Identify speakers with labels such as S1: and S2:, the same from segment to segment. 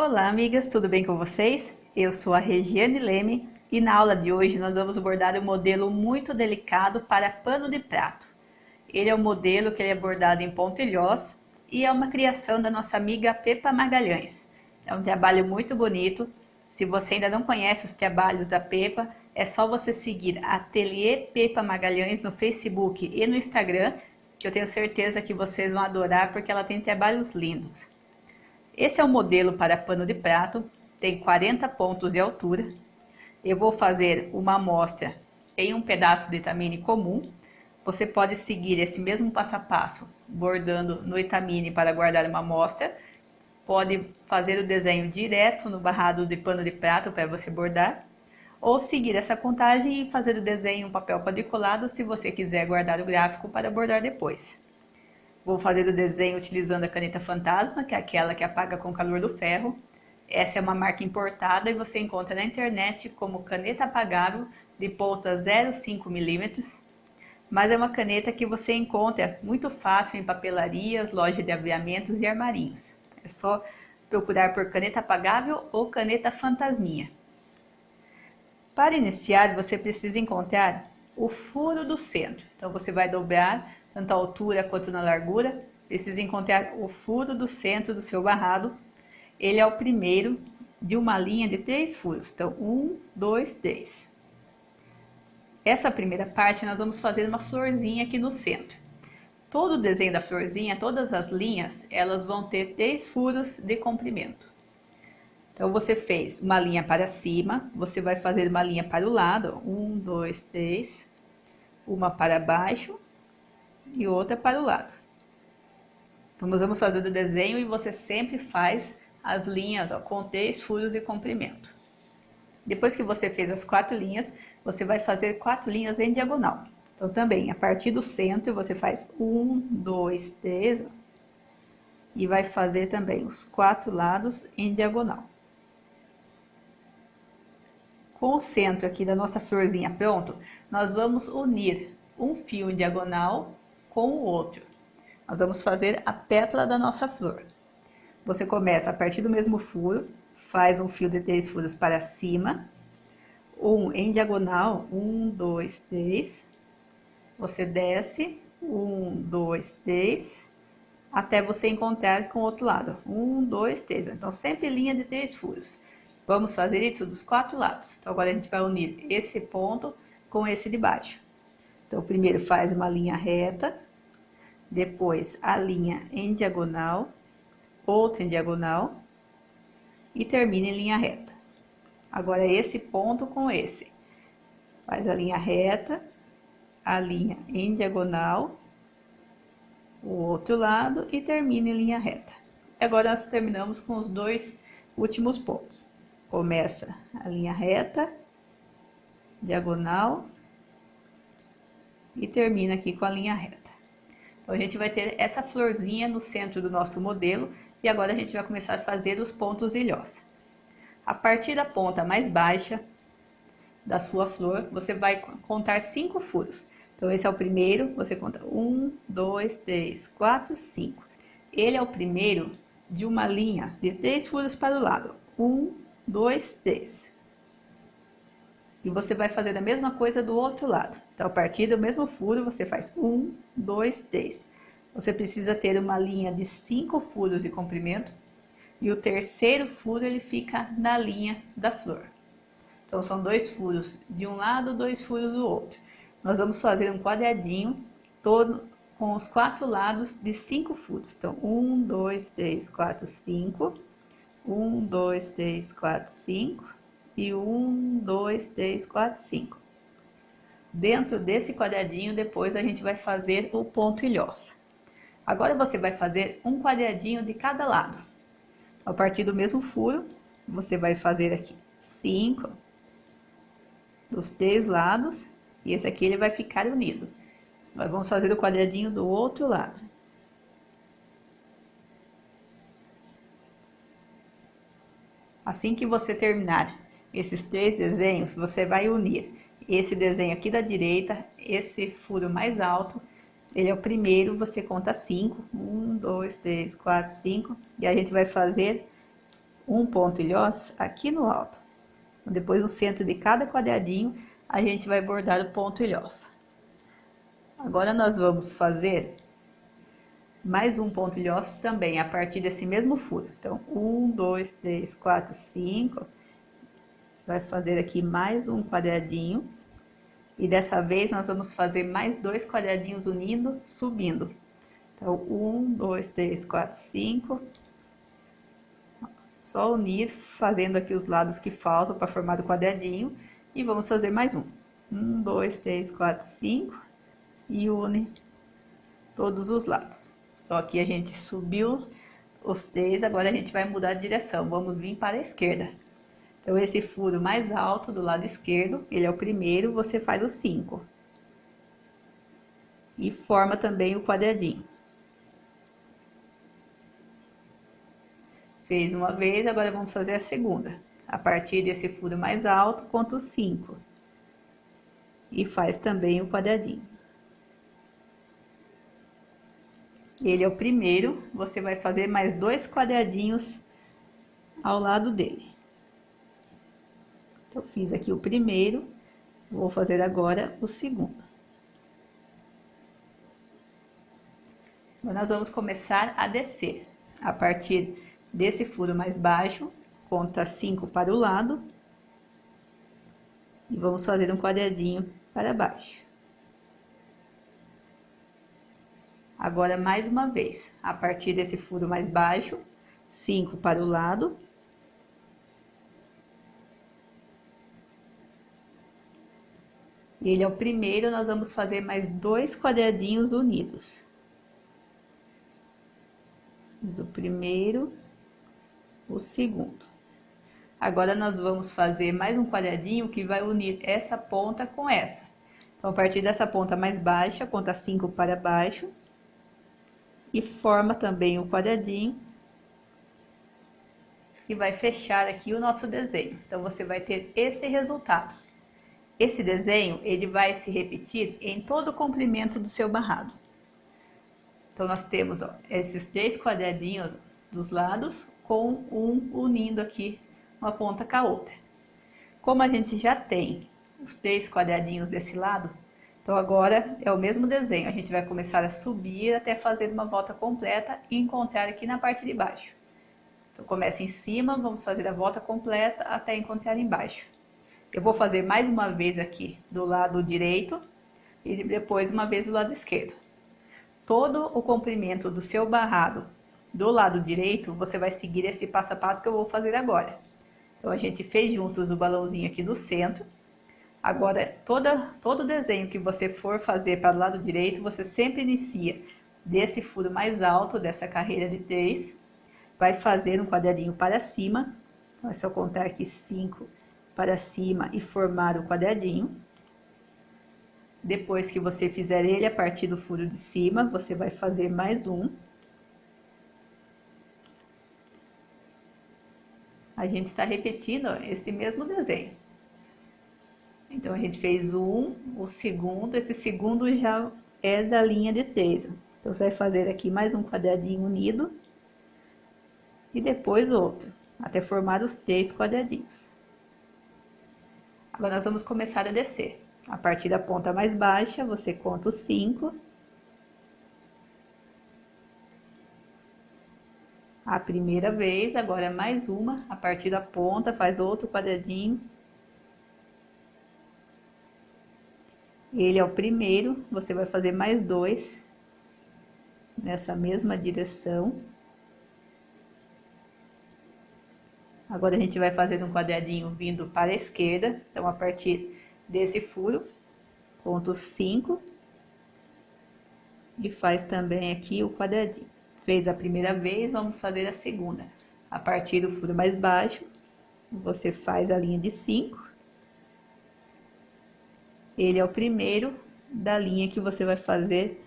S1: Olá, amigas, tudo bem com vocês? Eu sou a Regiane Leme e na aula de hoje nós vamos bordar um modelo muito delicado para pano de prato. Ele é um modelo que é bordado em pontilhós e é uma criação da nossa amiga Pepa Magalhães. É um trabalho muito bonito. Se você ainda não conhece os trabalhos da Pepa, é só você seguir Ateliê Pepa Magalhães no Facebook e no Instagram, que eu tenho certeza que vocês vão adorar porque ela tem trabalhos lindos. Esse é o modelo para pano de prato, tem 40 pontos de altura. Eu vou fazer uma amostra em um pedaço de etamine comum. Você pode seguir esse mesmo passo a passo, bordando no etamine para guardar uma amostra. Pode fazer o desenho direto no barrado de pano de prato para você bordar. Ou seguir essa contagem e fazer o desenho em um papel quadriculado se você quiser guardar o gráfico para bordar depois. Vou fazer o desenho utilizando a caneta fantasma, que é aquela que apaga com o calor do ferro. Essa é uma marca importada e você encontra na internet como caneta apagável de ponta 0,5 mm. Mas é uma caneta que você encontra muito fácil em papelarias, lojas de aviamentos e armarinhos. É só procurar por caneta apagável ou caneta fantasminha. Para iniciar, você precisa encontrar o furo do centro. Então você vai dobrar tanto a altura quanto na largura. Precisa encontrar o furo do centro do seu barrado. Ele é o primeiro de uma linha de 3 furos. Então 1, 2, 3. Essa primeira parte nós vamos fazer uma florzinha aqui no centro. Todo o desenho da florzinha, todas as linhas, elas vão ter 3 furos de comprimento. Então, você fez uma linha para cima, você vai fazer uma linha para o lado, 1, 2, 3, uma para baixo e outra para o lado. Então, nós vamos fazer o desenho e você sempre faz as linhas com 3 furos de comprimento. Depois que você fez as 4 linhas, você vai fazer 4 linhas em diagonal. Então, também, a partir do centro, você faz 1, 2, 3 e vai fazer também os 4 lados em diagonal. Com o centro aqui da nossa florzinha pronto, nós vamos unir um fio em diagonal com o outro. Nós vamos fazer a pétala da nossa flor. Você começa a partir do mesmo furo, faz um fio de 3 furos para cima, um em diagonal, 1, 2, 3. Você desce, 1, 2, 3, até você encontrar com o outro lado, 1, 2, 3. Então, sempre linha de 3 furos. Vamos fazer isso dos 4 lados. Então, agora a gente vai unir esse ponto com esse de baixo. Então, primeiro faz uma linha reta, depois a linha em diagonal, outra em diagonal e termina em linha reta. Agora, esse ponto com esse. Faz a linha reta, a linha em diagonal, o outro lado e termina em linha reta. Agora, nós terminamos com os 2 últimos pontos. Começa a linha reta, diagonal e termina aqui com a linha reta. Então, a gente vai ter essa florzinha no centro do nosso modelo e agora a gente vai começar a fazer os pontos ilhós. A partir da ponta mais baixa da sua flor, você vai contar 5 furos. Então, esse é o primeiro, você conta 1, 2, 3, 4, 5. Ele é o primeiro de uma linha de 3 furos para o lado. 1, 2, 3. E você vai fazer a mesma coisa do outro lado. Então, a partir do mesmo furo, você faz 1, 2, 3. Você precisa ter uma linha de 5 furos de comprimento. E o terceiro furo, ele fica na linha da flor. Então, são 2 furos de um lado, 2 furos do outro. Nós vamos fazer um quadradinho todo com os 4 lados de 5 furos. Então, 1, 2, 3, 4, 5. 1, 2, 3, 4, 5 e 1, 2, 3, 4, 5. Dentro desse quadradinho, depois a gente vai fazer o ponto ilhós. Agora você vai fazer um quadradinho de cada lado. A partir do mesmo furo, você vai fazer aqui 5 dos 3 lados e esse aqui ele vai ficar unido. Nós vamos fazer o quadradinho do outro lado. Assim que você terminar esses 3 desenhos, você vai unir esse desenho aqui da direita, esse furo mais alto, ele é o primeiro, você conta 5, 1, 2, 3, 4, 5, e a gente vai fazer um pontilhós aqui no alto. Depois, no centro de cada quadradinho, a gente vai bordar o pontilhós. Agora, nós vamos fazer mais um pontilhós também, a partir desse mesmo furo. Então, 1, 2, 3, 4, 5. Vai fazer aqui mais um quadradinho. E dessa vez, nós vamos fazer mais 2 quadradinhos unindo, subindo. Então, 1, 2, 3, 4, 5. Só unir, fazendo aqui os lados que faltam para formar o quadradinho. E vamos fazer mais um. 1, 2, 3, 4, 5. E une todos os lados. Então, aqui a gente subiu os 3, agora a gente vai mudar de direção. Vamos vir para a esquerda. Então, esse furo mais alto do lado esquerdo, ele é o primeiro, você faz os 5. E forma também o quadradinho. Fez uma vez, agora vamos fazer a segunda. A partir desse furo mais alto, conta os 5. E faz também o quadradinho. Ele é o primeiro, você vai fazer mais 2 quadradinhos ao lado dele. Então, fiz aqui o primeiro, vou fazer agora o segundo. Agora, nós vamos começar a descer. A partir desse furo mais baixo, conta 5 para o lado. E vamos fazer um quadradinho para baixo. Agora, mais uma vez, a partir desse furo mais baixo, 5 para o lado. Ele é o primeiro, nós vamos fazer mais 2 quadradinhos unidos. Fiz o primeiro, o segundo. Agora, nós vamos fazer mais um quadradinho que vai unir essa ponta com essa. Então, a partir dessa ponta mais baixa, conta 5 para baixo. E forma também o quadradinho. E vai fechar aqui o nosso desenho. Então, você vai ter esse resultado. Esse desenho, ele vai se repetir em todo o comprimento do seu barrado. Então, nós temos, ó, esses 3 quadradinhos dos lados, com um unindo aqui uma ponta com a outra. Como a gente já tem os 3 quadradinhos desse lado, então agora é o mesmo desenho. A gente vai começar a subir até fazer uma volta completa e encontrar aqui na parte de baixo. Então, começa em cima, vamos fazer a volta completa até encontrar embaixo. Eu vou fazer mais uma vez aqui do lado direito e depois uma vez do lado esquerdo. Todo o comprimento do seu barrado do lado direito, você vai seguir esse passo a passo que eu vou fazer agora. Então, a gente fez juntos o balãozinho aqui no centro. Agora, todo desenho que você for fazer para o lado direito, você sempre inicia desse furo mais alto, dessa carreira de 3. Vai fazer um quadradinho para cima. Então, é só contar aqui 5 para cima e formar o quadradinho. Depois que você fizer ele, a partir do furo de cima, você vai fazer mais um. A gente está repetindo esse mesmo desenho. Então, a gente fez um, o segundo, esse segundo já é da linha de 3. Então, você vai fazer aqui mais um quadradinho unido. E depois outro, até formar os 3 quadradinhos. Agora, nós vamos começar a descer. A partir da ponta mais baixa, você conta os 5. A primeira vez, agora mais uma, a partir da ponta, faz outro quadradinho. Ele é o primeiro, você vai fazer mais 2 nessa mesma direção. Agora, a gente vai fazer um quadradinho vindo para a esquerda. Então, a partir desse furo, conta os 5. E faz também aqui o quadradinho. Fez a primeira vez, vamos fazer a segunda. A partir do furo mais baixo, você faz a linha de 5. Ele é o primeiro da linha que você vai fazer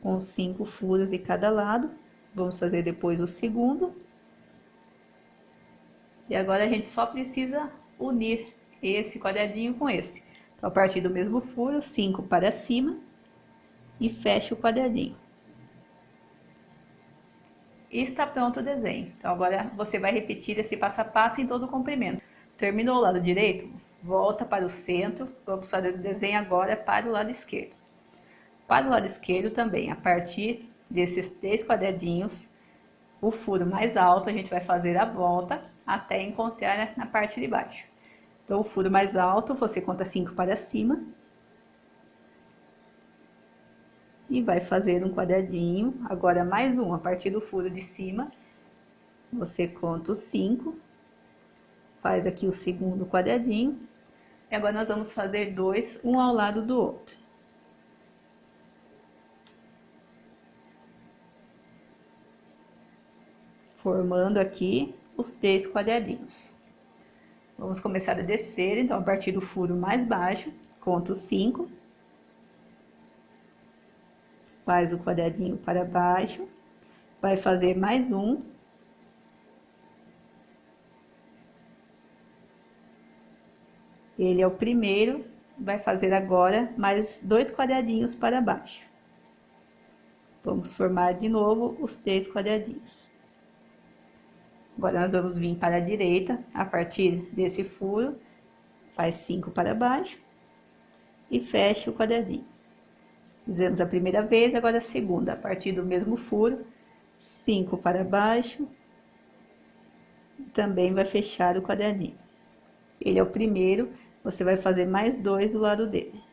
S1: com 5 furos de cada lado. Vamos fazer depois o segundo. E agora a gente só precisa unir esse quadradinho com esse. Então, a partir do mesmo furo, 5 para cima e fecha o quadradinho. E está pronto o desenho. Então agora você vai repetir esse passo a passo em todo o comprimento. Terminou o lado direito? Volta para o centro. Vamos fazer o desenho agora para o lado esquerdo. Para o lado esquerdo também, a partir desses 3 quadradinhos, o furo mais alto, a gente vai fazer a volta até encontrar na parte de baixo. Então, o furo mais alto, você conta 5 para cima. E vai fazer um quadradinho, agora mais um, a partir do furo de cima, você conta os 5, faz aqui o segundo quadradinho, e agora nós vamos fazer 2, um ao lado do outro. Formando aqui os 3 quadradinhos. Vamos começar a descer, então a partir do furo mais baixo, conta os 5. Faz o quadradinho para baixo, vai fazer mais um. Ele é o primeiro, vai fazer agora mais 2 quadradinhos para baixo. Vamos formar de novo os 3 quadradinhos. Agora nós vamos vir para a direita, a partir desse furo, faz 5 para baixo e fecha o quadradinho. Fizemos a primeira vez, agora a segunda, a partir do mesmo furo, 5 para baixo, também vai fechar o quadradinho. Ele é o primeiro, você vai fazer mais 2 do lado dele.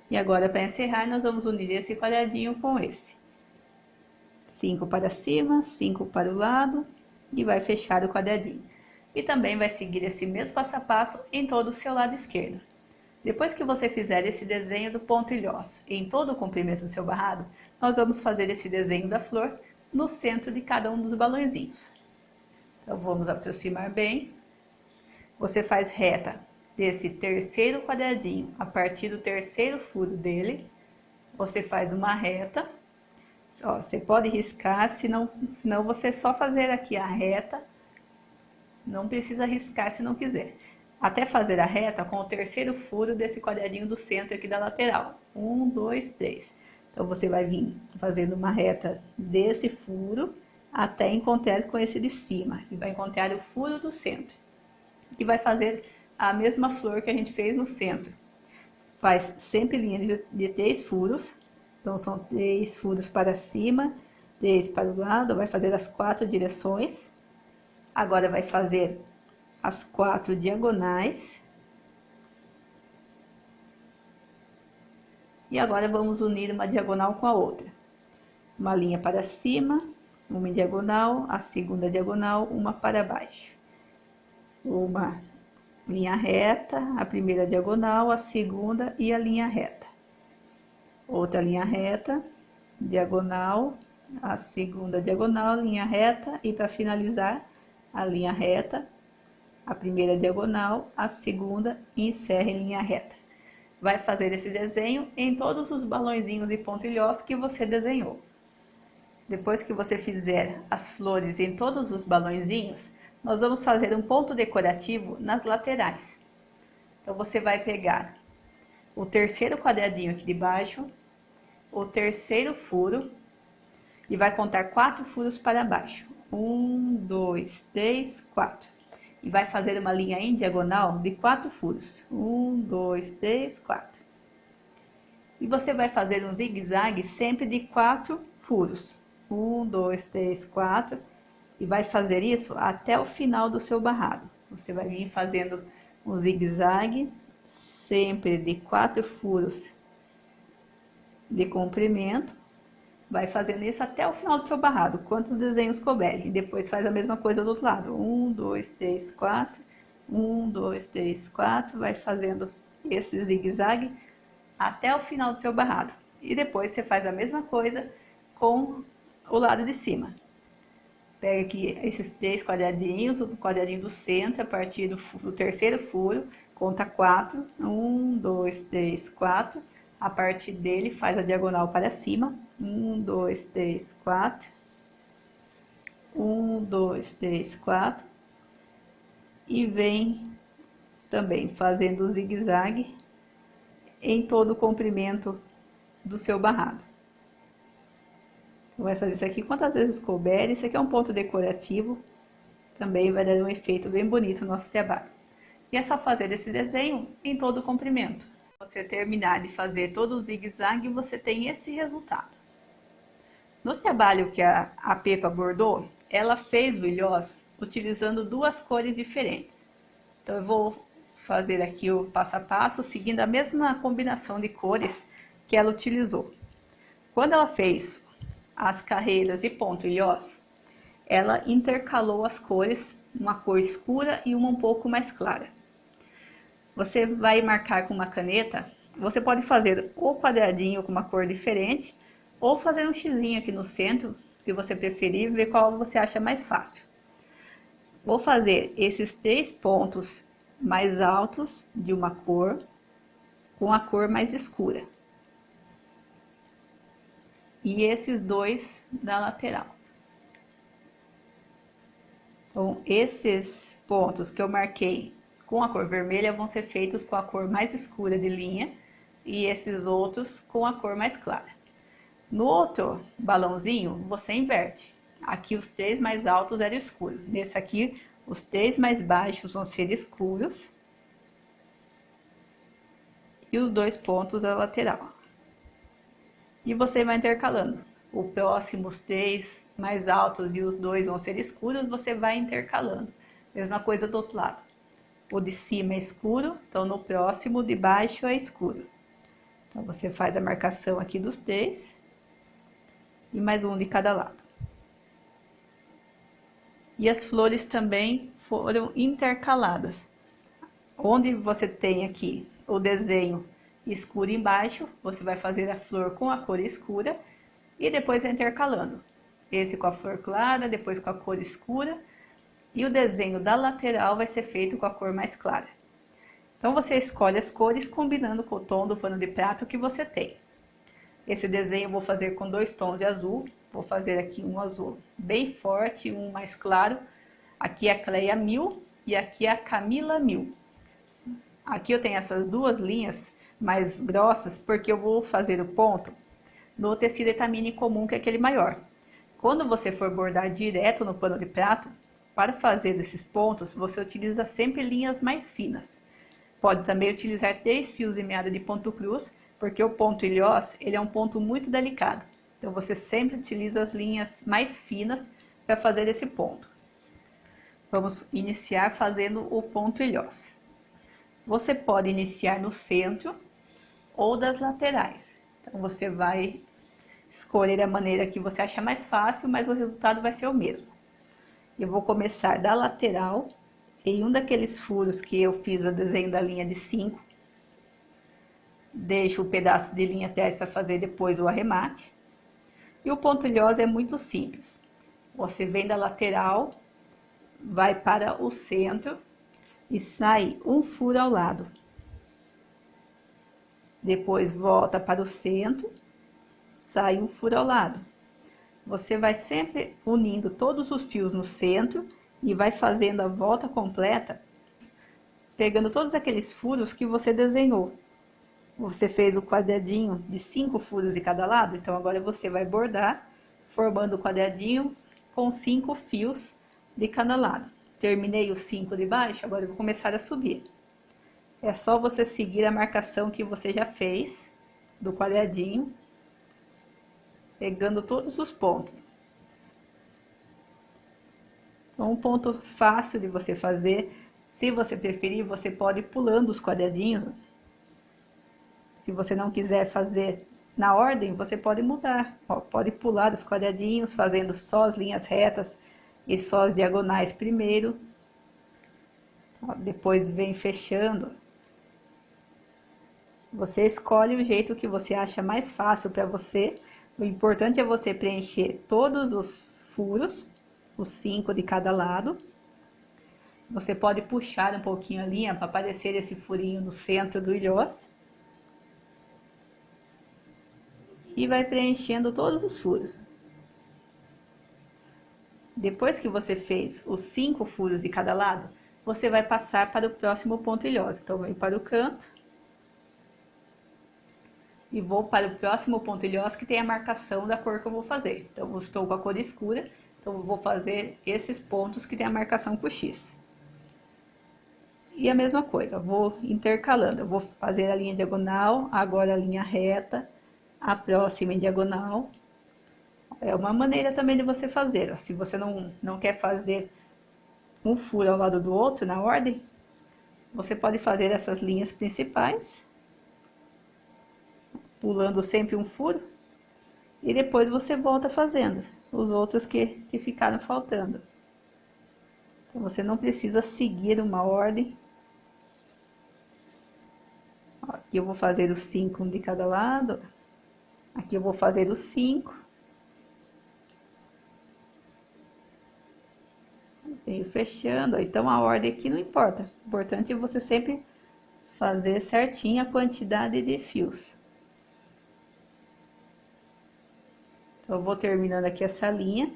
S1: E agora, para encerrar, nós vamos unir esse quadradinho com esse. 5 para cima, 5 para o lado, e vai fechar o quadradinho. E também vai seguir esse mesmo passo a passo em todo o seu lado esquerdo. Depois que você fizer esse desenho do pontilhós em todo o comprimento do seu barrado, nós vamos fazer esse desenho da flor no centro de cada um dos balõezinhos. Então, vamos aproximar bem. Você faz reta desse terceiro quadradinho, a partir do terceiro furo dele, você faz uma reta. Ó, você pode riscar, senão você só fazer aqui a reta. Não precisa riscar se não quiser. Até fazer a reta com o terceiro furo desse quadradinho do centro aqui da lateral. 1, 2, 3. Então, você vai vir fazendo uma reta desse furo até encontrar com esse de cima. E vai encontrar o furo do centro. E vai fazer a mesma flor que a gente fez no centro. Faz sempre linha de 3 furos. Então, são 3 furos para cima, 3 para o lado. Vai fazer as 4 direções. Agora, vai fazer as 4 diagonais. E agora, vamos unir uma diagonal com a outra. Uma linha para cima, uma em diagonal, a segunda diagonal, uma para baixo. Uma linha reta, a primeira diagonal, a segunda e a linha reta. Outra linha reta, diagonal, a segunda diagonal, linha reta e para finalizar, a linha reta, a primeira diagonal, a segunda e encerra em linha reta. Vai fazer esse desenho em todos os balõezinhos e pontilhós que você desenhou. Depois que você fizer as flores em todos os balõezinhos, nós vamos fazer um ponto decorativo nas laterais. Então, você vai pegar o terceiro quadradinho aqui de baixo, o terceiro furo, e vai contar 4 furos para baixo. 1, 2, 3, 4. E vai fazer uma linha em diagonal de 4 furos. 1, 2, 3, 4. E você vai fazer um zigue-zague sempre de 4 furos. 1, 2, 3, 4. E vai fazer isso até o final do seu barrado. Você vai vir fazendo um zigue-zague sempre de 4 furos de comprimento. Vai fazendo isso até o final do seu barrado, quantos desenhos couberem. E depois faz a mesma coisa do outro lado. 1, 2, 3, 4. 1, 2, 3, 4. Vai fazendo esse zigue-zague até o final do seu barrado. E depois você faz a mesma coisa com o lado de cima. Pega aqui esses 3 quadradinhos, o quadradinho do centro, a partir do terceiro furo, conta 4. 1, 2, 3, 4. A partir dele, faz a diagonal para cima. 1, 2, 3, 4. 1, 2, 3, 4. E vem também fazendo o zigue-zague em todo o comprimento do seu barrado. Então, vai fazer isso aqui quantas vezes couber. Isso aqui é um ponto decorativo, também vai dar um efeito bem bonito no nosso trabalho. E é só fazer esse desenho em todo o comprimento. Você terminar de fazer todo o zigue-zague, você tem esse resultado. No trabalho que a Pepa bordou, ela fez o ilhós utilizando duas cores diferentes. Então eu vou fazer aqui o passo a passo, seguindo a mesma combinação de cores que ela utilizou. Quando ela fez as carreiras e ponto ilhós, ela intercalou as cores, uma cor escura e uma um pouco mais clara. Você vai marcar com uma caneta, você pode fazer ou quadradinho com uma cor diferente, ou fazer um xizinho aqui no centro, se você preferir, ver qual você acha mais fácil. Vou fazer esses 3 pontos mais altos de uma cor, com a cor mais escura. E esses 2 da lateral. Então, esses pontos que eu marquei com a cor vermelha vão ser feitos com a cor mais escura de linha, e esses outros com a cor mais clara. No outro balãozinho, você inverte. Aqui os 3 mais altos eram escuros. Nesse aqui, os 3 mais baixos vão ser escuros. E os 2 pontos da lateral. E você vai intercalando. O próximo, os 3 mais altos e os 2 vão ser escuros, você vai intercalando. Mesma coisa do outro lado. O de cima é escuro, então no próximo de baixo é escuro. Então você faz a marcação aqui dos 3. E mais um de cada lado. E as flores também foram intercaladas. Onde você tem aqui o desenho escuro embaixo, você vai fazer a flor com a cor escura e depois intercalando. Esse com a flor clara, depois com a cor escura, e o desenho da lateral vai ser feito com a cor mais clara. Então você escolhe as cores combinando com o tom do pano de prato que você tem. Esse desenho eu vou fazer com 2 tons de azul. Vou fazer aqui um azul bem forte, um mais claro. Aqui é a Cleia 1000 e aqui é a Camila 1000. Aqui eu tenho essas 2 linhas mais grossas, porque eu vou fazer o ponto no tecido etamine comum, que é aquele maior. Quando você for bordar direto no pano de prato, para fazer esses pontos, você utiliza sempre linhas mais finas. Pode também utilizar 3 fios e meada de ponto cruz, porque o ponto ilhós, ele é um ponto muito delicado. Então, você sempre utiliza as linhas mais finas para fazer esse ponto. Vamos iniciar fazendo o ponto ilhós. Você pode iniciar no centro ou das laterais. Então, você vai escolher a maneira que você achar mais fácil, mas o resultado vai ser o mesmo. Eu vou começar da lateral, em um daqueles furos que eu fiz o desenho da linha de 5. Deixo o pedaço de linha atrás para fazer depois o arremate. E o ponto ilhós é muito simples. Você vem da lateral, vai para o centro e sai um furo ao lado. Depois volta para o centro, sai um furo ao lado. Você vai sempre unindo todos os fios no centro e vai fazendo a volta completa, pegando todos aqueles furos que você desenhou. Você fez o quadradinho de 5 furos de cada lado, então agora você vai bordar, formando o quadradinho com 5 fios de cada lado. Terminei os 5 de baixo, agora eu vou começar a subir. É só você seguir a marcação que você já fez do quadradinho, pegando todos os pontos. Então, um ponto fácil de você fazer, se você preferir, você pode ir pulando os quadradinhos. Se você não quiser fazer na ordem, você pode mudar. Ó, pode pular os quadradinhos, fazendo só as linhas retas e só as diagonais primeiro. Ó, depois vem fechando. Você escolhe o jeito que você acha mais fácil para você. O importante é você preencher todos os furos, os 5 de cada lado. Você pode puxar um pouquinho a linha para aparecer esse furinho no centro do ilhós. E vai preenchendo todos os furos. Depois que você fez os 5 furos de cada lado, você vai passar para o próximo ponto ilhoso. Então, vem para o canto. e vou para o próximo ponto ilhoso que tem a marcação da cor que eu vou fazer. Então, eu estou com a cor escura, então eu vou fazer esses pontos que tem a marcação com X. E a mesma coisa, eu vou intercalando, eu vou fazer a linha diagonal, agora a linha reta, a próxima em diagonal. É uma maneira também de você fazer, ó. Se você não quer fazer um furo ao lado do outro na ordem, você pode fazer essas linhas principais, pulando sempre um furo, e depois você volta fazendo os outros que ficaram faltando. Então, você não precisa seguir uma ordem. Ó, aqui eu vou fazer os 5 de cada lado, aqui eu vou fazer os 5. Venho fechando, então a ordem aqui não importa. O importante é você sempre fazer certinho a quantidade de fios. Então, eu vou terminando aqui essa linha.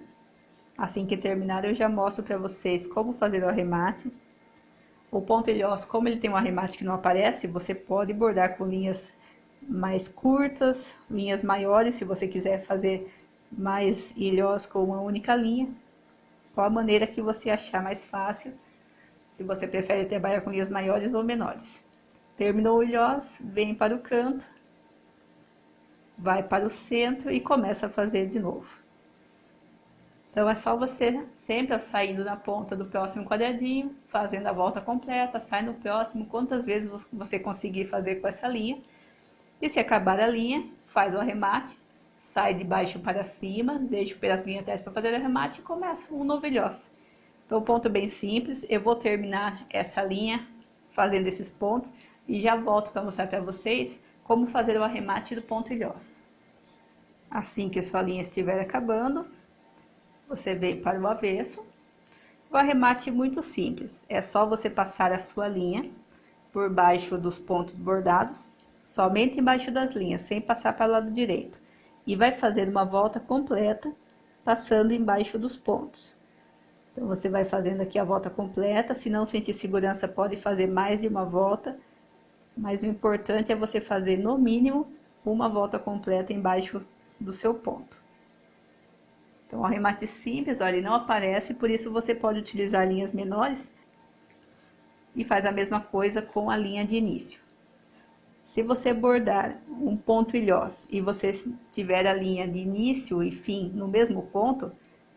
S1: Assim que terminar, eu já mostro para vocês como fazer o arremate. O ponto ilhoso, como ele tem um arremate que não aparece, você pode bordar com linhas mais curtas, linhas maiores, se você quiser fazer mais ilhós com uma única linha. Qual a maneira que você achar mais fácil, se você prefere trabalhar com linhas maiores ou menores. Terminou o ilhós, vem para o canto, vai para o centro e começa a fazer de novo. Então, é só você sempre saindo na ponta do próximo quadradinho, fazendo a volta completa, sai no próximo, quantas vezes você conseguir fazer com essa linha. E se acabar a linha, faz o arremate, sai de baixo para cima, deixa o pedacinho atrás para fazer o arremate e começa um novo ilhós. Então, ponto bem simples, eu vou terminar essa linha fazendo esses pontos e já volto para mostrar para vocês como fazer o arremate do ponto ilhós. Assim que sua linha estiver acabando, você vem para o avesso. O arremate é muito simples, é só você passar a sua linha por baixo dos pontos bordados, somente embaixo das linhas, sem passar para o lado direito. E vai fazer uma volta completa, passando embaixo dos pontos. Então, você vai fazendo aqui a volta completa, se não sentir segurança, pode fazer mais de uma volta, mas o importante é você fazer no mínimo uma volta completa embaixo do seu ponto. Então, o arremate simples, olha, ele não aparece, por isso você pode utilizar linhas menores e faz a mesma coisa com a linha de início. Se você bordar um ponto ilhós e você tiver a linha de início e fim no mesmo ponto,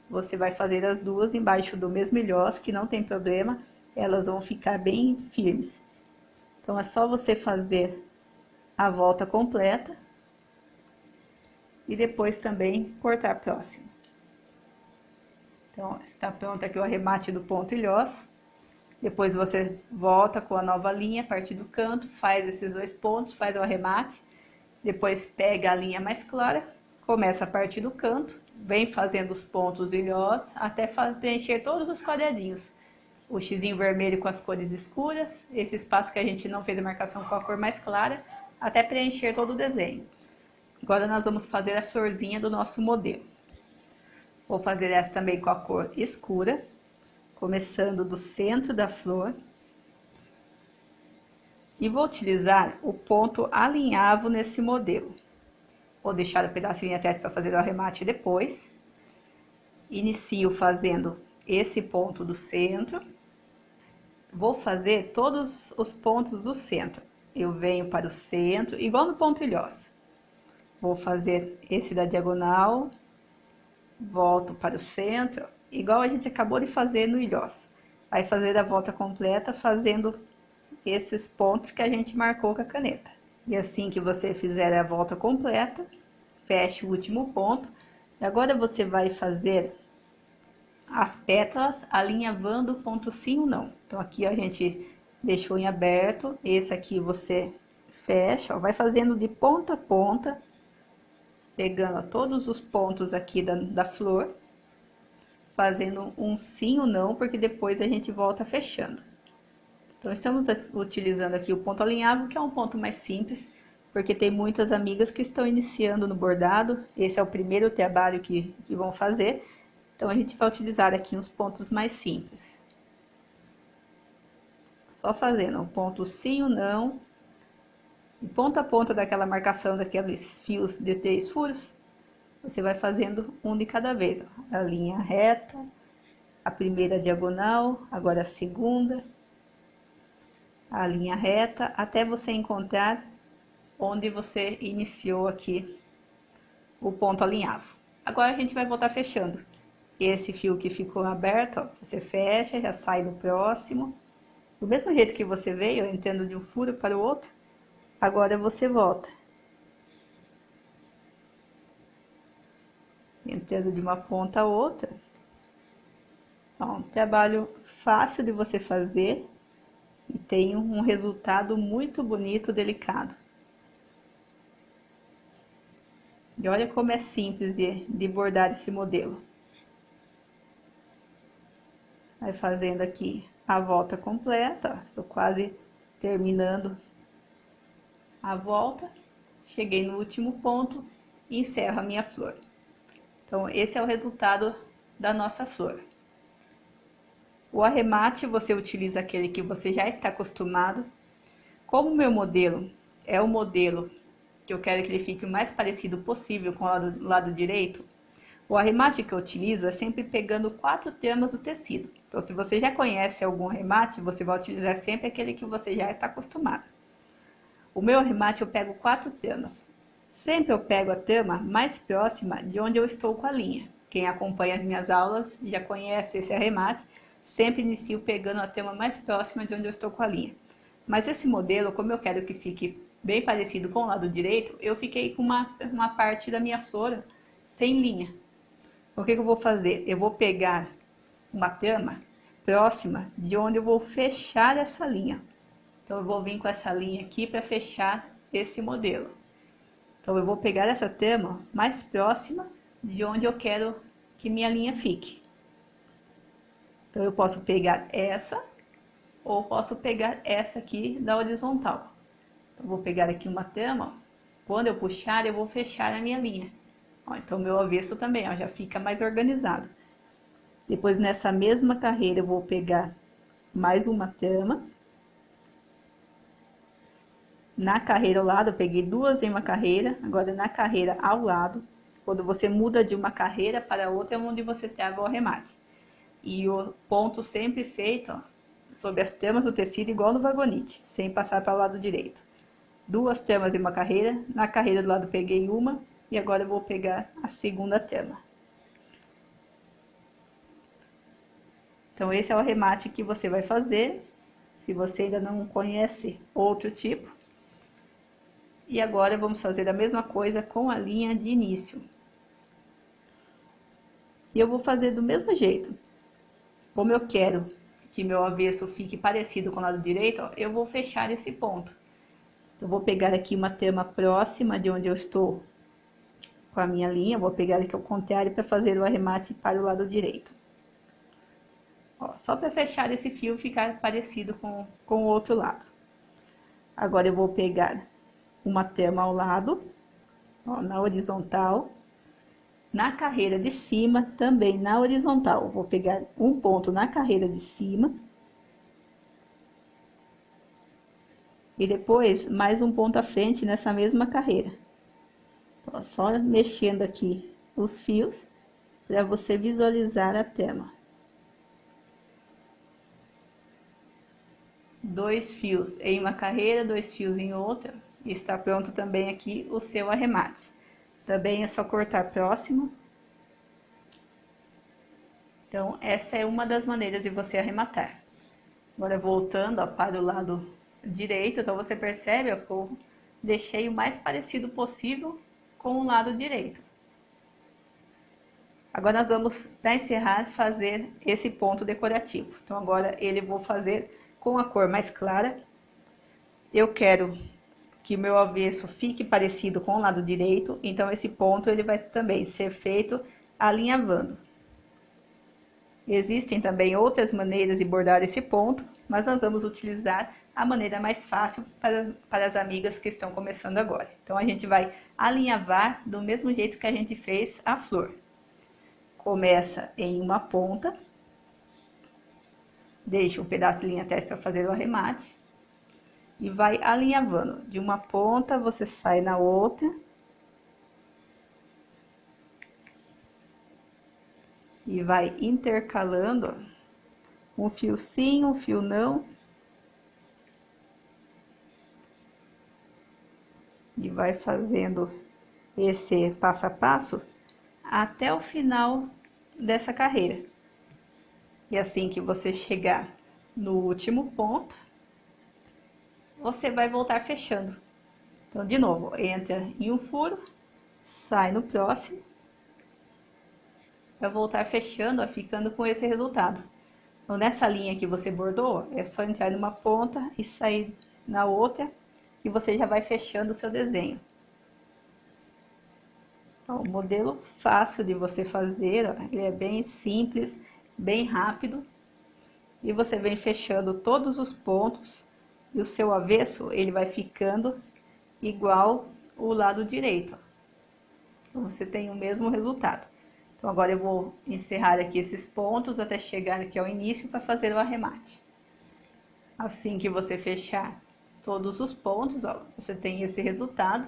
S1: você vai fazer as duas embaixo do mesmo ilhós, que não tem problema, elas vão ficar bem firmes. Então, é só você fazer a volta completa e depois também cortar próximo. Então, está pronto aqui o arremate do ponto ilhós. Depois você volta com a nova linha, a partir do canto, faz esses dois pontos, faz o arremate. Depois pega a linha mais clara, começa a partir do canto, vem fazendo os pontos ilhós até preencher todos os quadradinhos. O xizinho vermelho com as cores escuras, esse espaço que a gente não fez a marcação com a cor mais clara, até preencher todo o desenho. Agora nós vamos fazer a florzinha do nosso modelo. Vou fazer essa também com a cor escura, começando do centro da flor. E vou utilizar o ponto alinhavo nesse modelo. Vou deixar o pedacinho atrás para fazer o arremate depois. Inicio fazendo esse ponto do centro. Vou fazer todos os pontos do centro. Eu venho para o centro, igual no ponto ilhós. Vou fazer esse da diagonal, volto para o centro, igual a gente acabou de fazer no ilhós. Vai fazer a volta completa fazendo esses pontos que a gente marcou com a caneta. E assim que você fizer a volta completa, feche o último ponto. E agora você vai fazer as pétalas alinhavando o ponto sim ou não. Então, aqui a gente deixou em aberto, esse aqui você fecha, ó, vai fazendo de ponta a ponta, pegando todos os pontos aqui da flor, fazendo um sim ou não, porque depois a gente volta fechando. Então, estamos utilizando aqui o ponto alinhavo, que é um ponto mais simples, porque tem muitas amigas que estão iniciando no bordado, esse é o primeiro trabalho que vão fazer, então a gente vai utilizar aqui uns pontos mais simples. Só fazendo um ponto sim ou não, De ponta a ponta daquela marcação daqueles fios de 3 furos, você vai fazendo um de cada vez, ó. A linha reta, a primeira diagonal, agora a segunda, a linha reta, até você encontrar onde você iniciou aqui o ponto alinhavo. Agora a gente vai voltar fechando. Esse fio que ficou aberto, ó, você fecha, já sai do próximo. Do mesmo jeito que você veio, entrando de um furo para o outro, agora você volta. Entrando de uma ponta a outra. Ó, um trabalho fácil de você fazer e tem um resultado muito bonito, delicado. E olha como é simples de bordar esse modelo. Vai fazendo aqui a volta completa, estou quase terminando a volta. Cheguei no último ponto e encerro a minha flor. Então, esse é o resultado da nossa flor. O arremate, você utiliza aquele que você já está acostumado. Como o meu modelo é o modelo que eu quero que ele fique o mais parecido possível com o lado direito, o arremate que eu utilizo é sempre pegando 4 tramas do tecido. Então, se você já conhece algum arremate, você vai utilizar sempre aquele que você já está acostumado. O meu arremate eu pego 4 tramas. Sempre eu pego a trama mais próxima de onde eu estou com a linha. Quem acompanha as minhas aulas já conhece esse arremate. Sempre inicio pegando a trama mais próxima de onde eu estou com a linha. Mas esse modelo, como eu quero que fique bem parecido com o lado direito, eu fiquei com uma parte da minha flor sem linha. O que eu vou fazer? Eu vou pegar uma trama próxima de onde eu vou fechar essa linha. Então, eu vou vir com essa linha aqui para fechar esse modelo. Então, eu vou pegar essa trama mais próxima de onde eu quero que minha linha fique. Então, eu posso pegar essa ou posso pegar essa aqui da horizontal. Então, eu vou pegar aqui uma trama, ó. Quando eu puxar, eu vou fechar a minha linha. Ó, então, meu avesso também, ó, já fica mais organizado. Depois, nessa mesma carreira, eu vou pegar mais uma trama. Na carreira ao lado, eu peguei 2 em uma carreira, agora na carreira ao lado. Quando você muda de uma carreira para outra, é onde você trava o arremate. E o ponto sempre feito, ó, sobre as tramas do tecido, igual no vagonite, sem passar para o lado direito. 2 tramas em uma carreira, na carreira do lado peguei uma, e agora eu vou pegar a segunda trama. Então, esse é o arremate que você vai fazer, se você ainda não conhece outro tipo. E agora vamos fazer a mesma coisa com a linha de início. E eu vou fazer do mesmo jeito. Como eu quero que meu avesso fique parecido com o lado direito, ó, eu vou fechar esse ponto. Eu vou pegar aqui uma trama próxima de onde eu estou com a minha linha, vou pegar aqui ao contrário para fazer o arremate para o lado direito. Ó, só para fechar esse fio ficar parecido com o outro lado. Agora eu vou pegar uma trama ao lado, ó, na horizontal. Na carreira de cima, também na horizontal. Vou pegar um ponto na carreira de cima. E depois, mais um ponto à frente nessa mesma carreira. Ó, só mexendo aqui os fios, para você visualizar a trama. 2 fios em uma carreira, 2 fios em outra. E está pronto também aqui o seu arremate. Também é só cortar próximo. Então, essa é uma das maneiras de você arrematar. Agora, voltando, ó, para o lado direito, então você percebe, ó, que eu deixei o mais parecido possível com o lado direito. Agora, nós vamos, para encerrar, fazer esse ponto decorativo. Então, agora ele vou fazer com a cor mais clara. Eu quero que o meu avesso fique parecido com o lado direito, então esse ponto ele vai também ser feito alinhavando. Existem também outras maneiras de bordar esse ponto, mas nós vamos utilizar a maneira mais fácil para as amigas que estão começando agora. Então, a gente vai alinhavar do mesmo jeito que a gente fez a flor. Começa em uma ponta, deixa um pedaço de linha têxtil para fazer o arremate. e vai alinhavando. De uma ponta você sai na outra. E vai intercalando, ó, um fio sim, um fio não. E vai fazendo esse passo a passo até o final dessa carreira. E assim que você chegar no último ponto, você vai voltar fechando. Então, de novo, entra em um furo, sai no próximo, vai voltar fechando, ó, ficando com esse resultado. Então, nessa linha que você bordou, é só entrar numa ponta e sair na outra, que você já vai fechando o seu desenho. Então, o modelo fácil de você fazer, ó, ele é bem simples, bem rápido. E você vem fechando todos os pontos, e o seu avesso, ele vai ficando igual o lado direito, ó. Então, você tem o mesmo resultado. Então, agora eu vou encerrar aqui esses pontos até chegar aqui ao início para fazer o arremate. Assim que você fechar todos os pontos, ó, você tem esse resultado.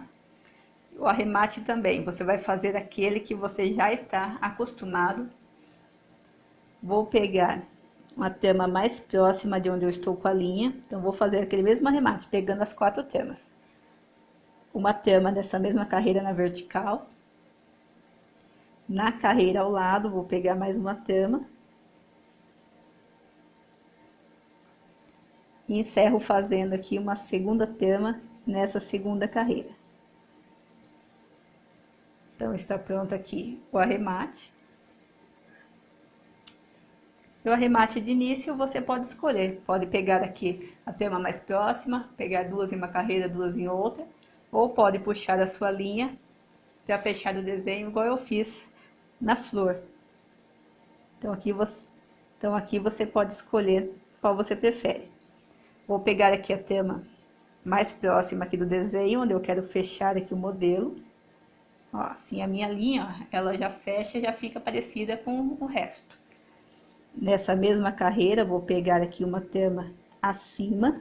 S1: O arremate também, você vai fazer aquele que você já está acostumado. Vou pegar uma tama mais próxima de onde eu estou com a linha. Então, vou fazer aquele mesmo arremate, pegando as 4 tamas. Uma tama dessa mesma carreira na vertical. Na carreira ao lado, vou pegar mais uma tama. E encerro fazendo aqui uma segunda tama nessa segunda carreira. Então, está pronto aqui o arremate. O arremate de início você pode escolher. Pode pegar aqui a tama mais próxima, pegar 2 em uma carreira, 2 em outra. Ou pode puxar a sua linha para fechar o desenho, igual eu fiz na flor. Então aqui você pode escolher qual você prefere. Vou pegar aqui a tama mais próxima aqui do desenho, onde eu quero fechar aqui o modelo. Ó, assim a minha linha, ó, ela já fecha, já fica parecida com o resto. Nessa mesma carreira, vou pegar aqui uma tama acima.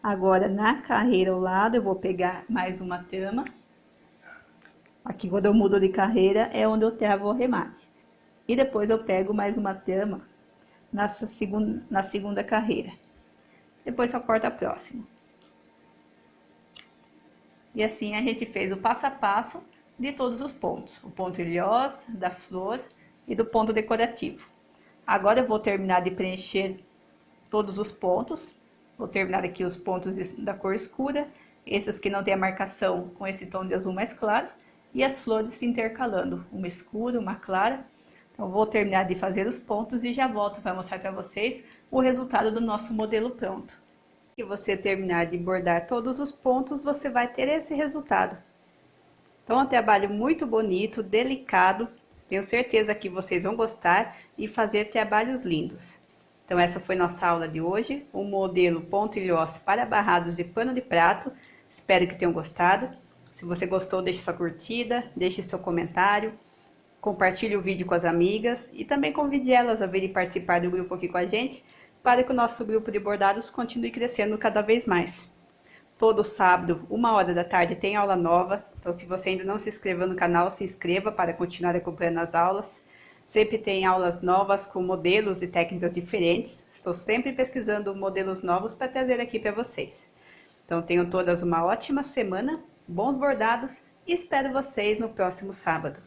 S1: Agora, na carreira ao lado, eu vou pegar mais uma tama. Aqui, quando eu mudo de carreira, é onde eu travo o arremate. E depois eu pego mais uma tama na segunda carreira. Depois só corta a próxima. E assim a gente fez o passo a passo de todos os pontos. O ponto ilhós, da flor e do ponto decorativo. Agora eu vou terminar de preencher todos os pontos. Vou terminar aqui os pontos da cor escura, esses que não tem a marcação com esse tom de azul mais claro, e as flores se intercalando, uma escura, uma clara. Então, vou terminar de fazer os pontos e já volto para mostrar para vocês o resultado do nosso modelo pronto. Se você terminar de bordar todos os pontos, você vai ter esse resultado. Então, é um trabalho muito bonito, delicado, tenho certeza que vocês vão gostar e fazer trabalhos lindos. Então, essa foi nossa aula de hoje, o modelo ponto ilhós para barrados de pano de prato. Espero que tenham gostado. Se você gostou, deixe sua curtida, deixe seu comentário, compartilhe o vídeo com as amigas e também convide elas a virem participar do grupo aqui com a gente, para que o nosso grupo de bordados continue crescendo cada vez mais. Todo sábado, 1h da tarde, tem aula nova, então se você ainda não se inscreveu no canal, se inscreva para continuar acompanhando as aulas. Sempre tem aulas novas com modelos e técnicas diferentes. Estou sempre pesquisando modelos novos para trazer aqui para vocês. Então tenham todas uma ótima semana, bons bordados e espero vocês no próximo sábado.